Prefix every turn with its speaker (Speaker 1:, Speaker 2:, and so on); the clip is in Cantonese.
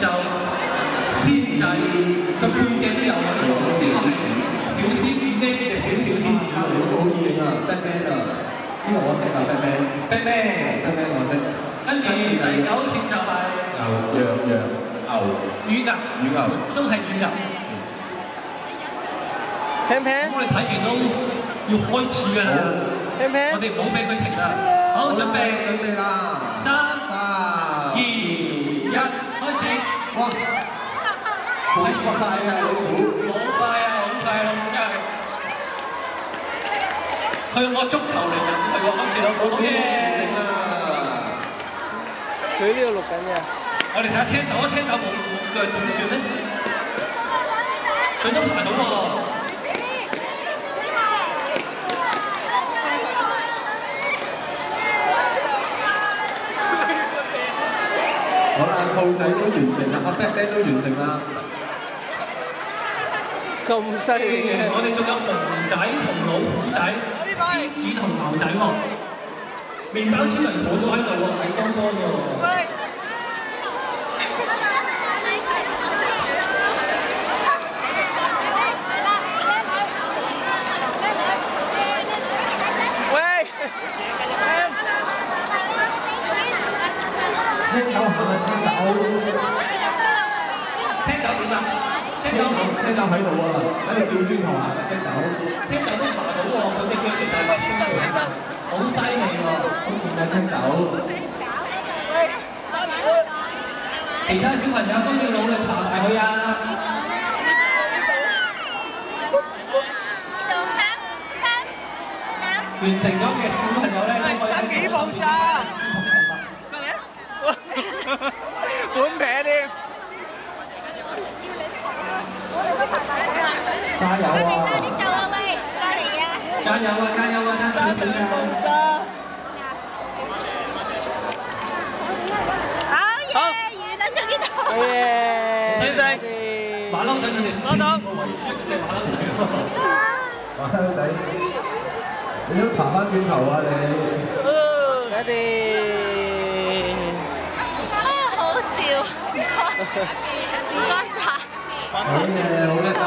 Speaker 1: 就獅子仔個背脊都有啊，呢個係小獅子呢隻小獅子，
Speaker 2: 好遠啊 ，Batman 啊，呢個我識啊 ，Batman 我識。
Speaker 1: 跟住第9節就係牛，都係乳牛。
Speaker 3: 聽唔聽？
Speaker 1: 咁我哋睇完都要開始㗎啦，我哋唔好俾佢停啦。好，準備
Speaker 2: 啦
Speaker 1: ，3、2、1，開始。
Speaker 2: 哇！好快啊！
Speaker 1: 好快啊！真係。佢用個足球嚟入去喎，今次都好嘢。
Speaker 3: 佢呢個錄緊嘅。
Speaker 1: 我哋睇下青豆冇腳點算咧？佢都爬到喎。
Speaker 2: 好啦，兔仔都完成啦，阿 Batman 都完成啦。
Speaker 3: 咁犀利嘅！
Speaker 1: 我哋仲有熊仔同老虎仔、獅子同牛仔喎。麵包超人坐咗喺度喎，睇剛剛喎。
Speaker 3: 喂！
Speaker 2: 青豆行啊，
Speaker 1: 青豆點啊？青
Speaker 2: 豆喺度啊，喺度調轉頭行啊，
Speaker 1: 青豆都爬到喎，佢隻腳其實係鬆嘅，好犀利喎，
Speaker 2: 好勁啊青豆！
Speaker 1: 其他小朋友都要努力爬埋去啊！完成咗嘅小朋友咧，
Speaker 3: 爭幾步咋？過嚟啊！本平添。
Speaker 2: 加油啊！
Speaker 1: 加油啊！加油啊！爭少少咋？
Speaker 4: 好嘢，完啦，終於到。
Speaker 3: 好嘢！小仔，
Speaker 1: 馬騮仔佢哋
Speaker 3: 攞到。
Speaker 1: 隻馬騮仔。
Speaker 2: 馬騮仔，你都爬翻轉頭啊你！
Speaker 3: 快啲！
Speaker 4: 好笑，唔該晒。
Speaker 2: 好嘢，好叻啊！